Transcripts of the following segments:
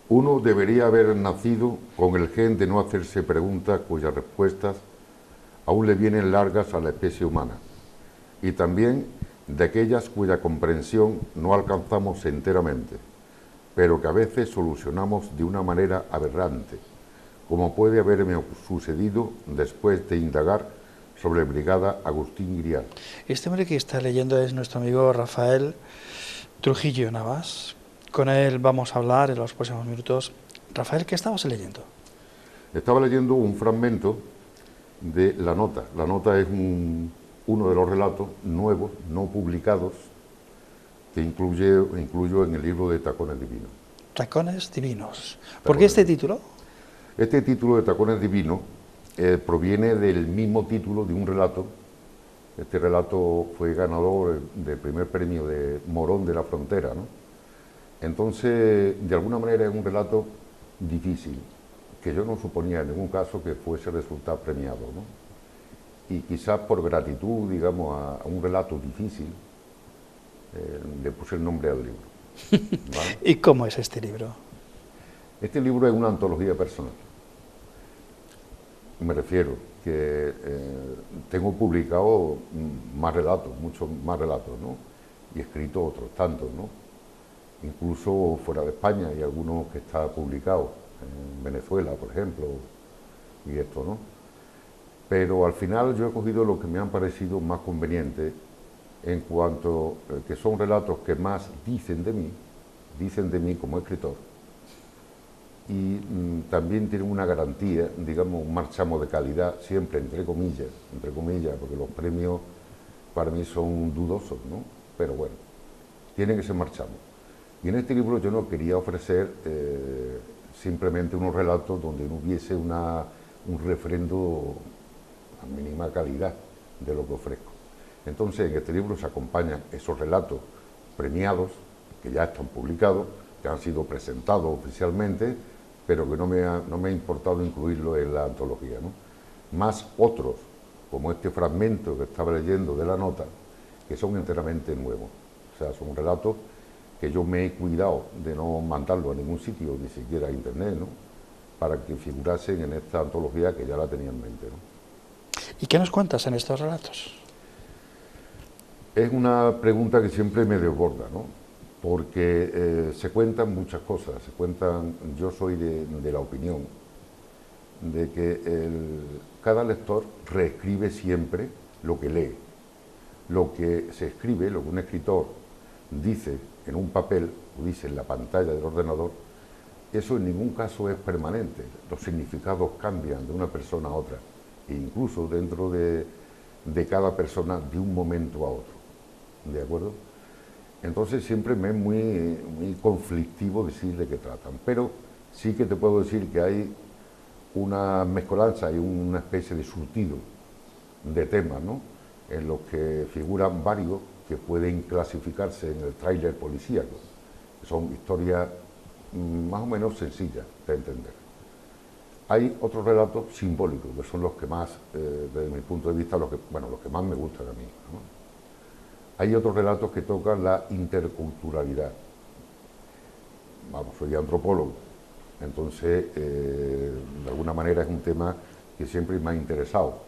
Uno debería haber nacido con el gen de no hacerse preguntas cuyas respuestas aún le vienen largas a la especie humana, y también de aquellas cuya comprensión no alcanzamos enteramente, pero que a veces solucionamos de una manera aberrante, como puede haberme sucedido después de indagar sobre el brigada Agustín Grial. Este hombre que está leyendo es nuestro amigo Rafael Trujillo Navas. Con él vamos a hablar en los próximos minutos. Rafael, ¿qué estabas leyendo? Estaba leyendo un fragmento de La Nota. La Nota es uno de los relatos nuevos, no publicados, que incluyo en el libro de Tacones Divinos. Tacones Divinos. ¿Por qué Tacones este Divinos. título? Este título de Tacones Divinos proviene del mismo título de un relato. Este relato fue ganador del primer premio de Morón de la Frontera, ¿no? Entonces, de alguna manera es un relato difícil, que yo no suponía en ningún caso que fuese resultar premiado, ¿no? Y quizás por gratitud, digamos, a un relato difícil, le puse el nombre al libro, ¿vale? ¿Y cómo es este libro? Este libro es una antología personal. Me refiero que tengo publicado más relatos, muchos más relatos, ¿no? Y escrito otros tantos, ¿no? Incluso fuera de España hay algunos que están publicados, en Venezuela, por ejemplo, y esto, ¿no? Pero al final yo he cogido lo que me han parecido más convenientes en cuanto que son relatos que más dicen de mí como escritor, y también tienen una garantía, digamos, un marchamo de calidad, siempre entre comillas, porque los premios para mí son dudosos, ¿no? Pero bueno, tienen ese marchamo. Y en este libro yo no quería ofrecer simplemente unos relatos donde no hubiese un refrendo a mínima calidad de lo que ofrezco. Entonces en este libro se acompañan esos relatos premiados, que ya están publicados, que han sido presentados oficialmente, pero que no me ha importado incluirlo en la antología, ¿no? Más otros, como este fragmento que estaba leyendo de La Nota, que son enteramente nuevos. O sea, son relatos que yo me he cuidado de no mandarlo a ningún sitio, ni siquiera a internet, ¿no? Para que figurasen en esta antología que ya la tenía en mente, ¿no? ¿Y qué nos cuentas en estos relatos? Es una pregunta que siempre me desborda, ¿no? Porque se cuentan muchas cosas, yo soy de la opinión de que cada lector reescribe siempre lo que lee. Lo que se escribe, lo que un escritor dice en un papel o dice en la pantalla del ordenador, eso en ningún caso es permanente. Los significados cambian de una persona a otra, e incluso dentro de cada persona de un momento a otro. ¿De acuerdo? Entonces siempre me es muy conflictivo decir de qué tratan, pero sí que te puedo decir que hay una mezcolanza y una especie de surtido de temas, ¿no? En los que figuran varios que pueden clasificarse en el tráiler policíaco, que son historias más o menos sencillas de entender. Hay otros relatos simbólicos, que son los que más, desde mi punto de vista, los que más me gustan a mí, ¿no? Hay otros relatos que tocan la interculturalidad. Vamos, soy antropólogo, entonces de alguna manera es un tema que siempre me ha interesado.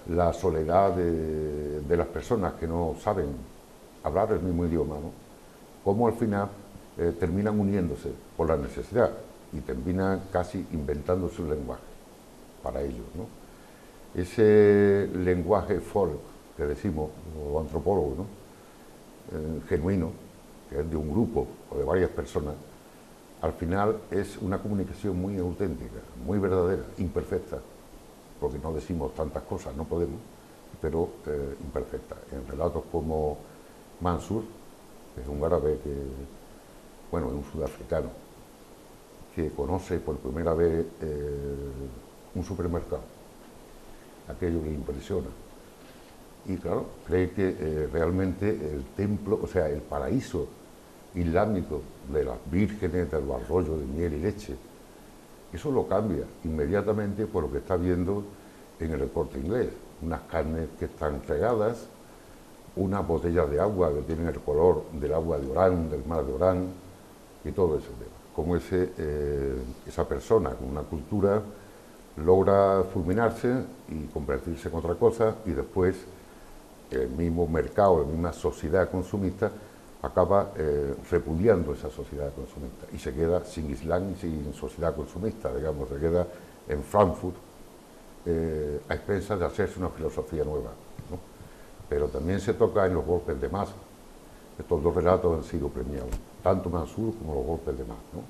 La soledad de las personas que no saben hablar el mismo idioma, ¿no? Cómo al final terminan uniéndose por la necesidad y terminan casi inventándose un lenguaje para ellos, ¿no? Ese lenguaje folk que decimos, los antropólogos, ¿no? Genuino, que es de un grupo o de varias personas, al final es una comunicación muy auténtica, muy verdadera, imperfecta, porque no decimos tantas cosas, no podemos, pero imperfecta. En relatos como Mansur, que es un árabe que, bueno, es un sudafricano, que conoce por primera vez un supermercado, aquello que le impresiona. Y claro, cree que realmente el templo, o sea, el paraíso islámico de las vírgenes, de los arroyos de miel y leche, eso lo cambia inmediatamente por lo que está viendo en el Corte Inglés. Unas carnes que están fregadas, unas botellas de agua que tienen el color del agua de Orán, del mar de Orán, y todo ese tema. cómo esa persona con una cultura logra fulminarse y convertirse en otra cosa, y después el mismo mercado, la misma sociedad consumista acaba repudiando esa sociedad consumista y se queda sin Islam y sin sociedad consumista, digamos, se queda en Frankfurt a expensas de hacerse una filosofía nueva, ¿no? Pero también se toca en los golpes de masa. Estos dos relatos han sido premiados, tanto Mansur como los golpes de masa, ¿no?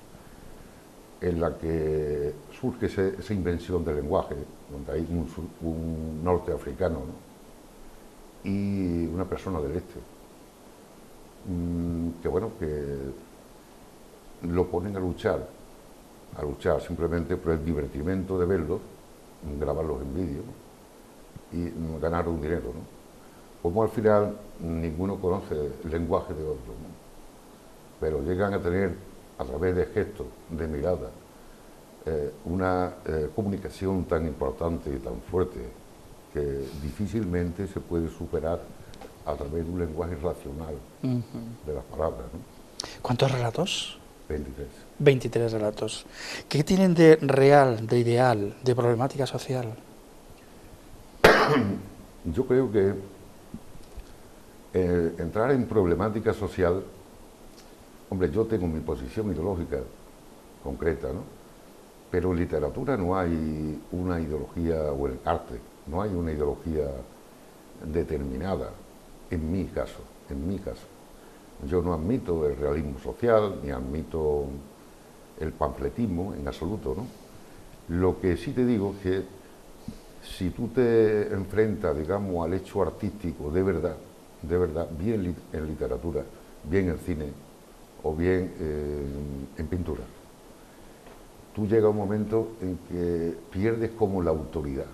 En la que surge esa invención del lenguaje, donde hay un norteafricano, ¿no? Y una persona del este, que bueno, que lo ponen a luchar simplemente por el divertimento de verlos, grabarlos en vídeo y ganar un dinero, ¿no? Como al final ninguno conoce el lenguaje de otro, ¿no? Pero llegan a tener, a través de gestos, de mirada, una comunicación tan importante y tan fuerte que difícilmente se puede superar a través de un lenguaje racional de las palabras, ¿no? ¿Cuántos relatos? 23. 23 relatos. ¿Qué tienen de real, de ideal, de problemática social? Yo creo que entrar en problemática social, hombre, yo tengo mi posición ideológica concreta, ¿no? Pero en literatura no hay una ideología, o en arte, no hay una ideología determinada, en mi caso. Yo no admito el realismo social, ni admito el panfletismo en absoluto, ¿no? Lo que sí te digo es que si tú te enfrentas, digamos, al hecho artístico de verdad, bien en literatura, bien en cine o bien en pintura, tú llegas a un momento en que pierdes como la autoridad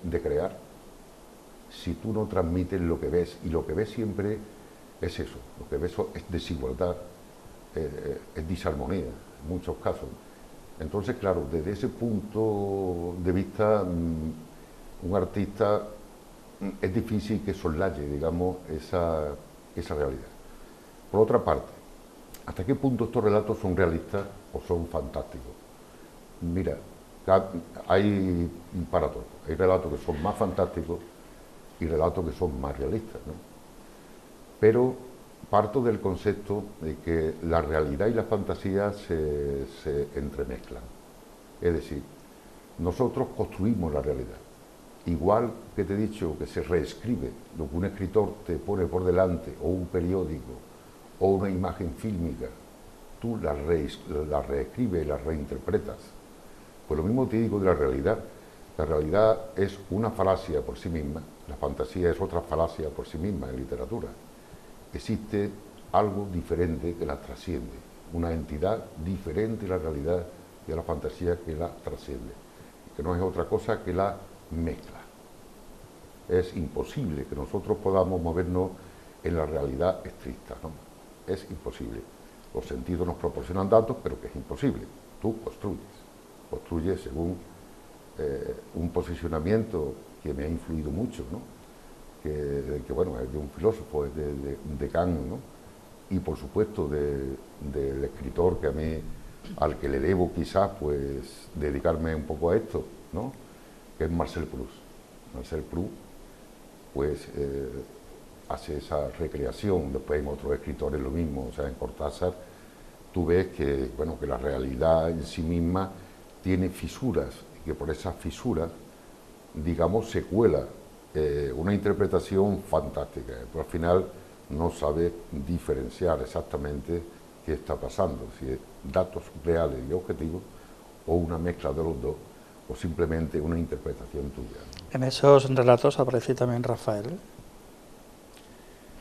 de crear, si tú no transmites lo que ves, y lo que ves siempre es eso, lo que ves es desigualdad, es disarmonía en muchos casos. Entonces, claro, desde ese punto de vista, un artista es difícil que soslaye, digamos, esa realidad. Por otra parte, ¿hasta qué punto estos relatos son realistas o son fantásticos? Mira, hay para todo. Hay relatos que son más fantásticos y relatos que son más realistas, ¿no? Pero parto del concepto de que la realidad y la fantasía se entremezclan. Es decir, nosotros construimos la realidad. Igual que te he dicho que se reescribe lo que un escritor te pone por delante, o un periódico, o una imagen fílmica, tú la reescribes y la reinterpretas. Pues lo mismo te digo de la realidad. La realidad es una falacia por sí misma, la fantasía es otra falacia por sí misma en literatura. Existe algo diferente que la trasciende, una entidad diferente a la realidad y a la fantasía que la trasciende, que no es otra cosa que la mezcla. Es imposible que nosotros podamos movernos en la realidad estricta, ¿no? Es imposible. Los sentidos nos proporcionan datos, pero que es imposible. Tú construyes según un posicionamiento que me ha influido mucho, ¿no? que bueno, es de un filósofo, es de Kant, ¿no? Y por supuesto del escritor que a mí, al que le debo quizás pues dedicarme un poco a esto, ¿no? Que es Marcel Proust. Marcel Proust pues hace esa recreación, después en otros escritores lo mismo, o sea, en Cortázar tú ves que, bueno, que la realidad en sí misma tiene fisuras, y que por esas fisuras, digamos, se cuela una interpretación fantástica, pero al final no sabe diferenciar exactamente qué está pasando, si es datos reales y objetivos, o una mezcla de los dos, o simplemente una interpretación tuya. En esos relatos aparece también Rafael.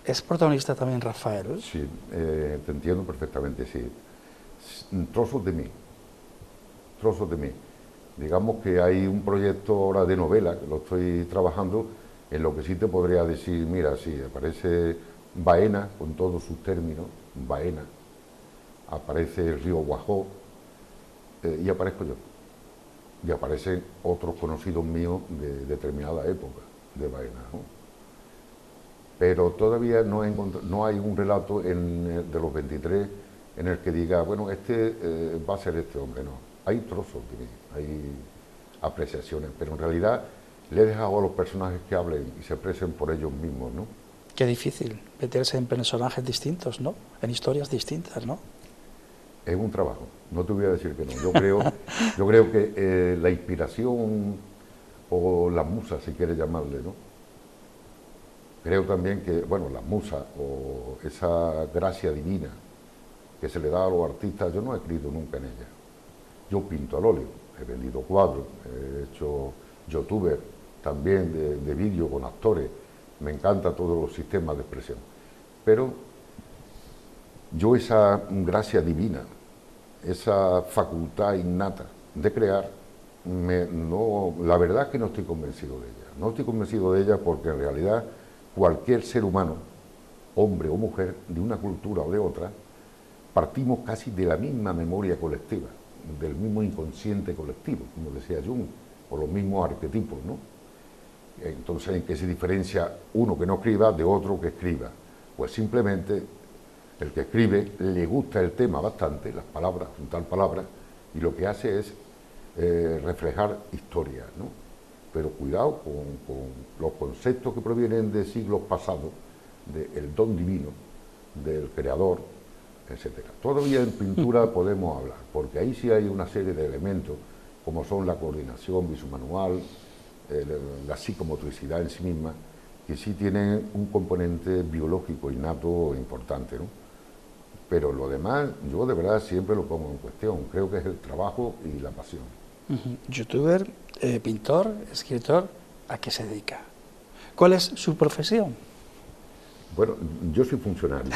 ¿Es protagonista también Rafael? Sí, te entiendo perfectamente, sí. Trozos de mí. Digamos que hay un proyecto ahora de novela, que lo estoy trabajando, en lo que sí te podría decir, mira, sí, aparece Baena, con todos sus términos, Baena, aparece el río Guajó, y aparezco yo. Y aparecen otros conocidos míos de determinada época de Baena, ¿no? Pero todavía no hay un relato de los 23 en el que diga, bueno, este va a ser este hombre, no. Hay trozos de mí, hay apreciaciones, pero en realidad le he dejado a los personajes que hablen y se expresen por ellos mismos, ¿no? Qué difícil meterse en personajes distintos, ¿no? En historias distintas, ¿no? Es un trabajo, no te voy a decir que no. Yo creo que la inspiración o la musa, si quieres llamarle, ¿no? Creo también que, bueno, la musa o esa gracia divina que se le da a los artistas, yo no he escrito nunca en ella. Yo pinto al óleo, he vendido cuadros, he hecho youtuber también de vídeo con actores, me encanta todos los sistemas de expresión. Pero yo esa gracia divina, esa facultad innata de crear, la verdad es que no estoy convencido de ella. No estoy convencido de ella porque en realidad cualquier ser humano, hombre o mujer, de una cultura o de otra, partimos casi de la misma memoria colectiva, del mismo inconsciente colectivo, como decía Jung, o los mismos arquetipos, ¿no? Entonces, ¿en qué se diferencia uno que no escriba de otro que escriba? Pues simplemente el que escribe le gusta el tema bastante, las palabras, juntar palabras, y lo que hace es reflejar historias, ¿no? Pero cuidado con los conceptos que provienen de siglos pasados, del don divino, del creador, etcétera. Todavía en pintura podemos hablar, porque ahí sí hay una serie de elementos, como son la coordinación visumanual, la psicomotricidad en sí misma, que sí tienen un componente biológico innato importante, ¿no? Pero lo demás, yo de verdad siempre lo pongo en cuestión, creo que es el trabajo y la pasión. Youtuber, pintor, escritor, ¿a qué se dedica? ¿Cuál es su profesión? Bueno, yo soy funcionario.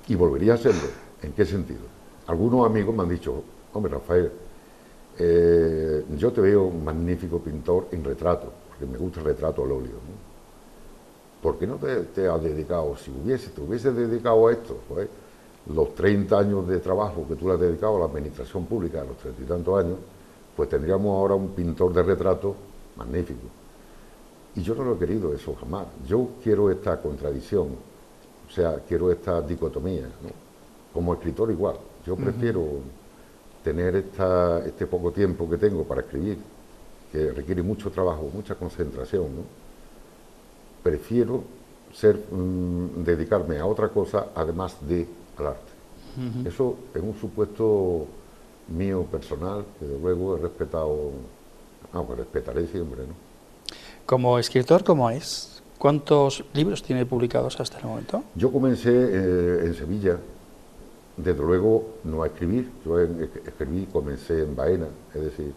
Y volvería a serlo. ¿En qué sentido? Algunos amigos me han dicho, hombre, Rafael, yo te veo un magnífico pintor en retrato, porque me gusta el retrato al óleo, ¿no? ¿Por qué no te has dedicado? Si te hubieses dedicado a esto, pues, los 30 años de trabajo que tú le has dedicado a la administración pública, a los 30 y tantos años, pues tendríamos ahora un pintor de retrato magnífico. Y yo no lo he querido eso jamás. Yo quiero esta contradicción, o sea, quiero esta dicotomía, ¿no? Como escritor igual. Yo prefiero tener este poco tiempo que tengo para escribir, que requiere mucho trabajo, mucha concentración, ¿no? Prefiero dedicarme a otra cosa además al arte. Eso es un supuesto mío personal, que de luego he respetado, pues respetaré siempre, ¿no? Como escritor, ¿cómo es? ¿Cuántos libros tiene publicados hasta el momento? Yo comencé en Sevilla, desde luego no a escribir, yo comencé en Baena, es decir,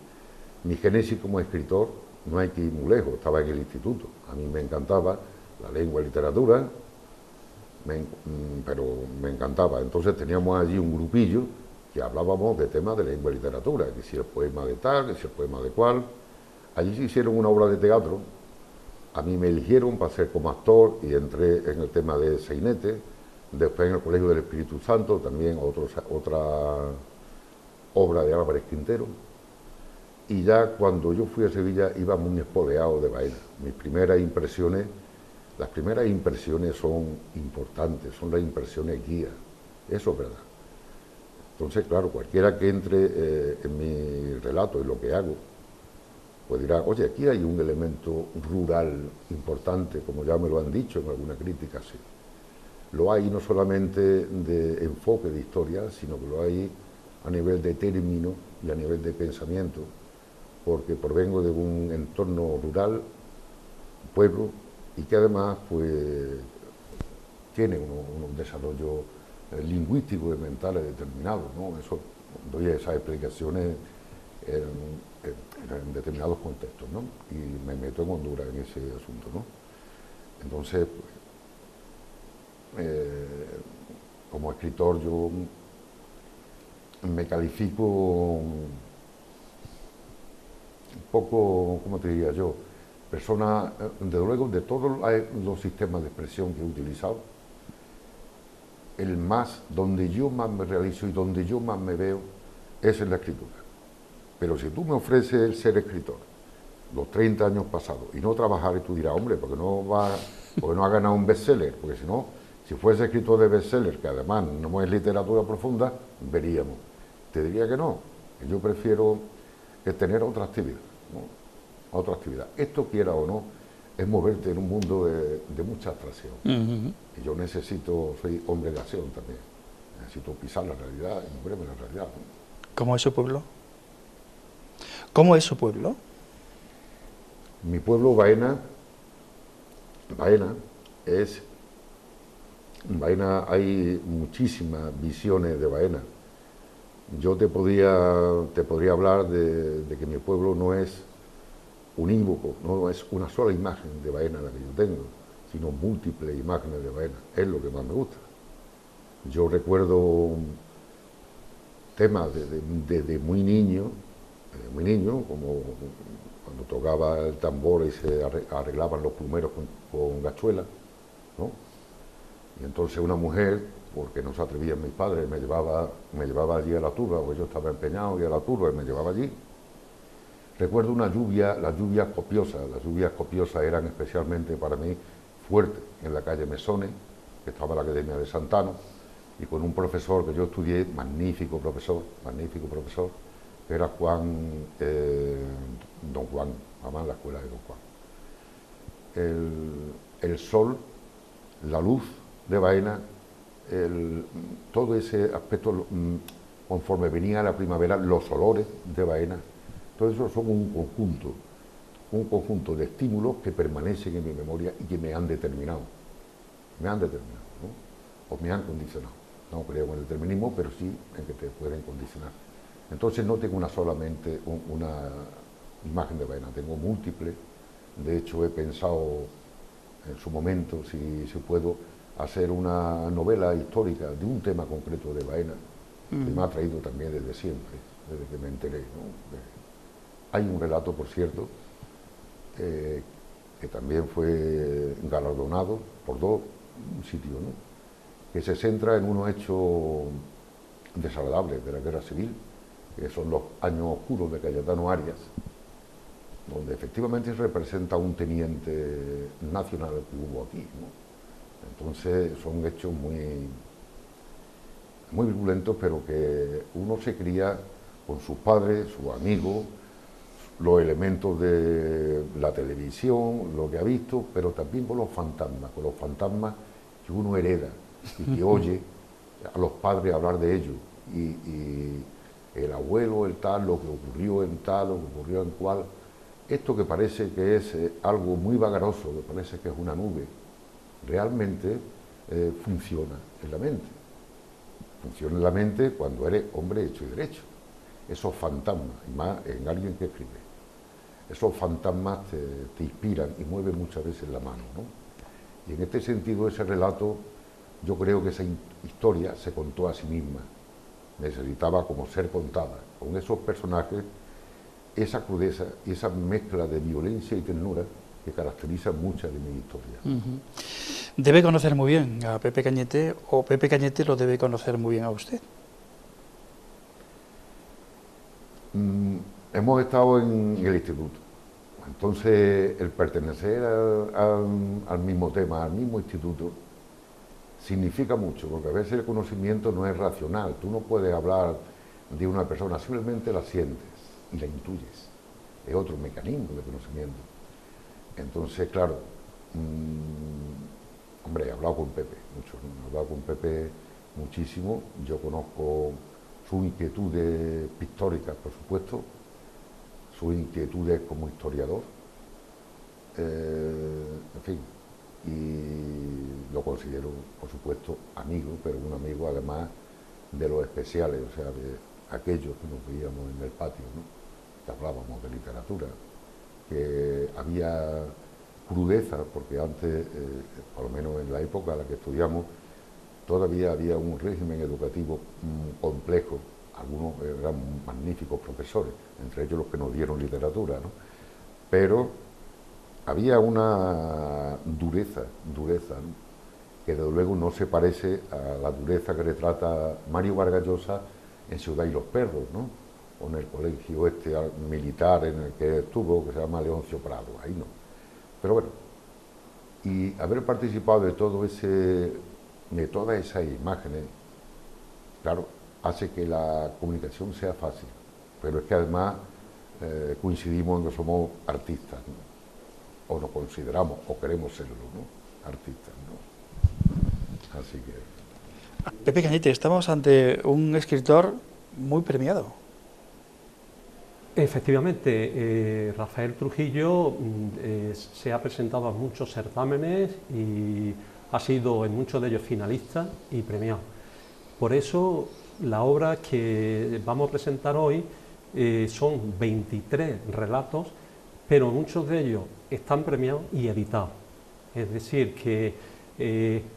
mi génesis como escritor no hay que ir muy lejos, estaba en el instituto, a mí me encantaba la lengua y literatura, pero me encantaba, entonces teníamos allí un grupillo que hablábamos de temas de lengua y literatura, que si el poema de tal, que si el poema de cual. Allí se hicieron una obra de teatro, a mí me eligieron para ser como actor y entré en el tema de sainete, después en el Colegio del Espíritu Santo, también otra obra de Álvarez Quintero, y ya cuando yo fui a Sevilla iba muy espoleado de Baena. Las primeras impresiones son importantes, son las impresiones guías, eso es verdad. Entonces, claro, cualquiera que entre en mi relato y lo que hago, pues dirá, oye, aquí hay un elemento rural importante, como ya me lo han dicho en alguna crítica, sí. Lo hay no solamente de enfoque de historia, sino que lo hay a nivel de término y a nivel de pensamiento, porque provengo de un entorno rural, pueblo, y que además pues tiene un desarrollo lingüístico y mental determinado, ¿no? Eso, doy esas explicaciones en determinados contextos, ¿no? Y me meto en Honduras en ese asunto, ¿no? Entonces, como escritor yo me califico un poco, ¿cómo te diría yo? Persona, desde luego, de todos los sistemas de expresión que he utilizado, donde yo más me realizo y donde yo más me veo es en la escritura. Pero si tú me ofreces el ser escritor, los 30 años pasados, y no trabajar, y tú dirás, hombre, porque no has ganado un bestseller? Porque Si fuese escritor de bestseller, que además no es literatura profunda, veríamos. Te diría que no, que yo prefiero tener otra actividad, ¿no? Otra actividad. Esto, quiera o no, es moverte en un mundo de mucha abstracción. Y yo soy hombre de acción también. Necesito pisar la realidad y moverme en la realidad, ¿no? ¿Cómo es su pueblo? ¿Cómo es su pueblo? Mi pueblo, Baena, hay muchísimas visiones de Baena. Yo te podría hablar de que mi pueblo no es unívoco, no es una sola imagen de Baena la que yo tengo, sino múltiples imágenes de Baena. Es lo que más me gusta. Yo recuerdo temas desde muy niño, como cuando tocaba el tambor y se arreglaban los plumeros con gachuela, ¿no? Y entonces una mujer, porque no se atrevían mis padres, me llevaba allí a la turba, porque yo estaba empeñado y a la turba y me llevaba allí. Recuerdo las lluvias copiosas eran especialmente para mí fuertes en la calle Mesones, que estaba la Academia de Santano, y con un profesor que yo estudié, magnífico profesor, que era Don Juan, además la escuela de Don Juan. El sol, la luz de Baena, todo ese aspecto, conforme venía la primavera, los olores de Baena, todo eso son un conjunto de estímulos que permanecen en mi memoria y que me han determinado, ¿no? O me han condicionado. No creo en el determinismo, pero sí en que te pueden condicionar. Entonces no tengo solamente una imagen de Baena, tengo múltiples. De hecho, he pensado en su momento si puedo hacer una novela histórica de un tema concreto de Baena, que me ha traído también desde siempre, desde que me enteré, ¿no? Hay un relato, por cierto, que también fue galardonado por dos sitios, ¿no? Que se centra en unos hechos desagradables de la Guerra Civil, que son los años oscuros de Cayetano Arias, donde efectivamente representa un teniente nacional que hubo aquí, ¿no? Entonces son hechos muy violentos, pero que uno se cría con sus padres, sus amigos, los elementos de la televisión, lo que ha visto, pero también con los fantasmas que uno hereda y que oye a los padres hablar de ellos, y el abuelo, el tal, lo que ocurrió en tal, lo que ocurrió en cual. Esto que parece que es algo muy vagaroso, que parece que es una nube, realmente funciona en la mente. Funciona en la mente cuando eres hombre hecho y derecho. Esos fantasmas, y más en alguien que escribe, esos fantasmas te inspiran y mueven muchas veces la mano, ¿no? Y en este sentido, ese relato, yo creo que esa historia se contó a sí misma. Necesitaba como ser contada, con esos personajes, esa crudeza y esa mezcla de violencia y ternura que caracteriza muchas de mis historias. ¿Debe conocer muy bien a Pepe Cañete o Pepe Cañete lo debe conocer muy bien a usted? Hemos estado en el instituto, entonces el pertenecer al mismo tema, al mismo instituto, significa mucho, porque a veces el conocimiento no es racional. Tú no puedes hablar de una persona, simplemente la sientes y la intuyes. Es otro mecanismo de conocimiento. Entonces, claro, hombre, he hablado con Pepe mucho, ¿no? He hablado con Pepe muchísimo. Yo conozco sus inquietudes pictóricas, por supuesto, sus inquietudes como historiador, en fin, y lo considero, por supuesto, amigo, pero un amigo además de los especiales, o sea, de aquellos que nos veíamos en el patio, ¿no? Que hablábamos de literatura, que había crudeza, porque antes, por lo menos en la época en la que estudiamos, todavía había un régimen educativo complejo. Algunos eran magníficos profesores, entre ellos los que nos dieron literatura, ¿no? Pero había una dureza, ¿no? Que desde luego no se parece a la dureza que retrata Mario Vargas Llosa en Ciudad y los Perros, ¿no? O en el colegio militar en el que estuvo, que se llama Leoncio Prado, ahí no. Pero bueno, y haber participado de todo ese de todas esas imágenes, claro, hace que la comunicación sea fácil, pero es que además coincidimos en que somos artistas, ¿no? O nos consideramos, o queremos serlo, ¿no? Artistas, ¿no? Así que... Pepe Cañete, estamos ante un escritor muy premiado. Efectivamente, Rafael Trujillo se ha presentado a muchos certámenes y ha sido en muchos de ellos finalista y premiado. Por eso la obra que vamos a presentar hoy son 23 relatos, pero muchos de ellos están premiados y editados. Es decir, que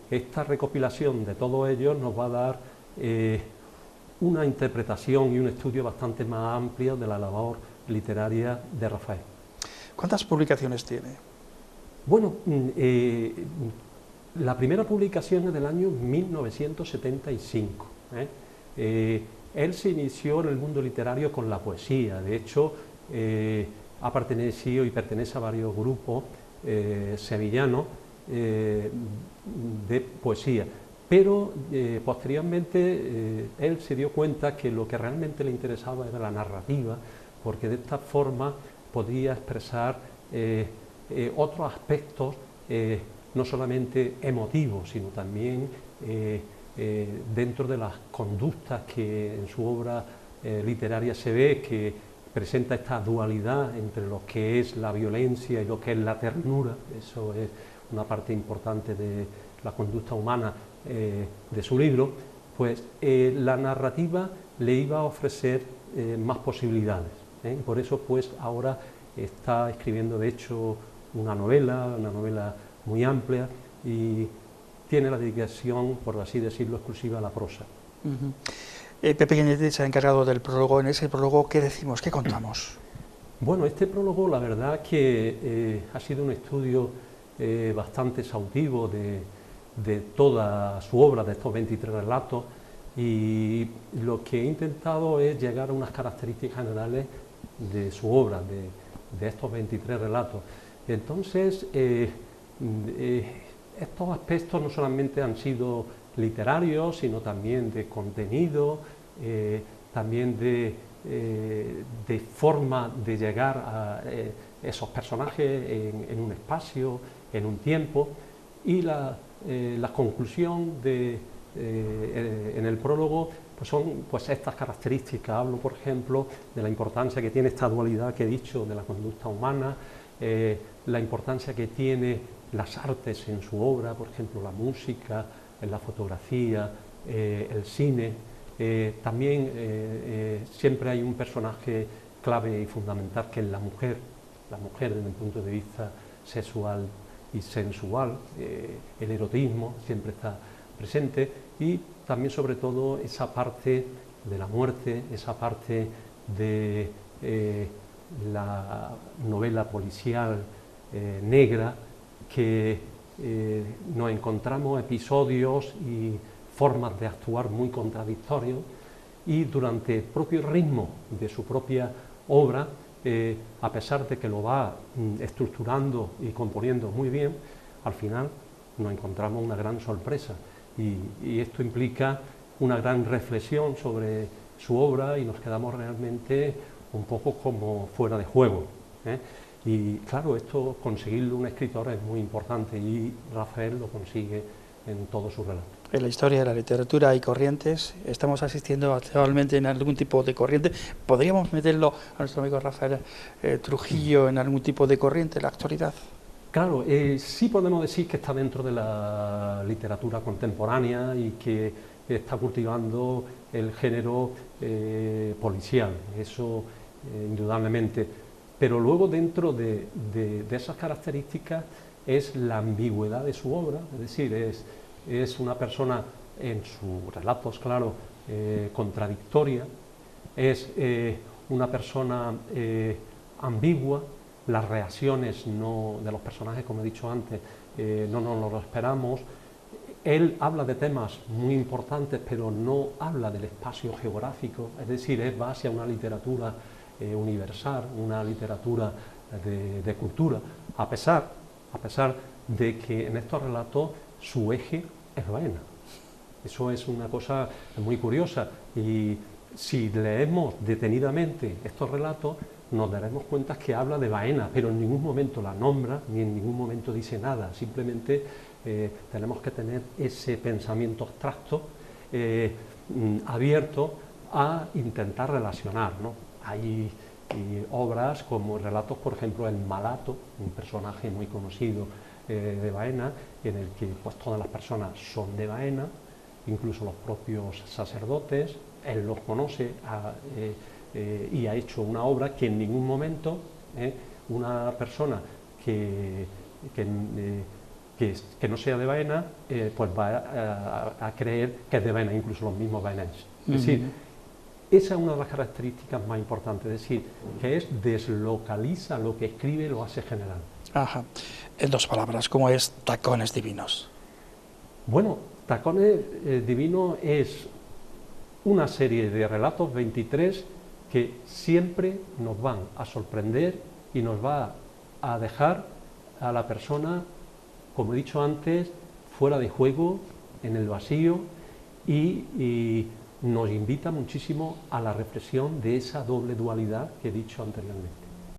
esta recopilación de todos ellos nos va a dar una interpretación y un estudio bastante más amplio de la labor literaria de Rafael. ¿Cuántas publicaciones tiene? Bueno, la primera publicación es del año 1975. Él se inició en el mundo literario con la poesía. De hecho, ha pertenecido y pertenece a varios grupos sevillanos de poesía. Pero posteriormente él se dio cuenta que lo que realmente le interesaba era la narrativa, porque de esta forma podía expresar otros aspectos, no solamente emotivos, sino también dentro de las conductas que en su obra literaria se ve, que presenta esta dualidad entre lo que es la violencia y lo que es la ternura. Eso es una parte importante de la conducta humana de su libro. Pues la narrativa le iba a ofrecer más posibilidades, por eso pues ahora está escribiendo de hecho una novela muy amplia y tiene la dedicación, por así decirlo, exclusiva a la prosa. Pepe Cañete se ha encargado del prólogo. En ese prólogo, ¿qué decimos? ¿Qué contamos? Bueno, este prólogo la verdad que ha sido un estudio bastante exhaustivo de toda su obra, de estos 23 relatos, y lo que he intentado es llegar a unas características generales de su obra, de estos 23 relatos. Entonces, estos aspectos no solamente han sido literarios, sino también de contenido, también de forma de llegar a esos personajes en un espacio, en un tiempo, y la conclusión en el prólogo pues son pues estas características. Hablo, por ejemplo, de la importancia que tiene esta dualidad que he dicho de la conducta humana, la importancia que tiene las artes en su obra, por ejemplo, la música, la fotografía, el cine. También siempre hay un personaje clave y fundamental que es la mujer desde el punto de vista sexual y sensual. El erotismo siempre está presente, y también sobre todo esa parte de la muerte, esa parte de la novela policial negra, que nos encontramos episodios y formas de actuar muy contradictorios, y durante el propio ritmo de su propia obra, a pesar de que lo va estructurando y componiendo muy bien, al final nos encontramos una gran sorpresa, y esto implica una gran reflexión sobre su obra, y nos quedamos realmente un poco como fuera de juego. Y claro, esto, conseguirlo un escritor es muy importante, y Rafael lo consigue en todos sus relatos. En la historia de la literatura hay corrientes. Estamos asistiendo actualmente en algún tipo de corriente. ¿Podríamos meterlo a nuestro amigo Rafael Trujillo en algún tipo de corriente en la actualidad? Claro, sí podemos decir que está dentro de la literatura contemporánea y que está cultivando el género policial, eso indudablemente. Pero luego, dentro de esas características, es la ambigüedad de su obra, es decir, es una persona en sus relatos, claro, contradictoria, es una persona ambigua. Las reacciones de los personajes, como he dicho antes, no nos lo esperamos. Él habla de temas muy importantes, pero no habla del espacio geográfico, es decir, va hacia una literatura universal, una literatura de cultura, a pesar de que en estos relatos su eje es Baena. Eso es una cosa muy curiosa, y si leemos detenidamente estos relatos nos daremos cuenta que habla de Baena, pero en ningún momento la nombra ni en ningún momento dice nada. Simplemente tenemos que tener ese pensamiento abstracto abierto a intentar relacionar, ¿no? Hay obras como relatos, por ejemplo, El Malato, un personaje muy conocido de Baena, en el que pues, todas las personas son de Baena, incluso los propios sacerdotes. Él los conoce y ha hecho una obra que en ningún momento una persona que no sea de Baena pues va a creer que es de Baena, incluso los mismos baenenses. Es decir, esa es una de las características más importantes, es decir, que deslocaliza lo que escribe, lo hace general. Ajá. En 2 palabras, ¿cómo es Tacones Divinos? Bueno, Tacones Divinos es una serie de relatos, 23, que siempre nos van a sorprender y nos va a dejar a la persona, como he dicho antes, fuera de juego, en el vacío, y nos invita muchísimo a la reflexión de esa doble dualidad que he dicho anteriormente.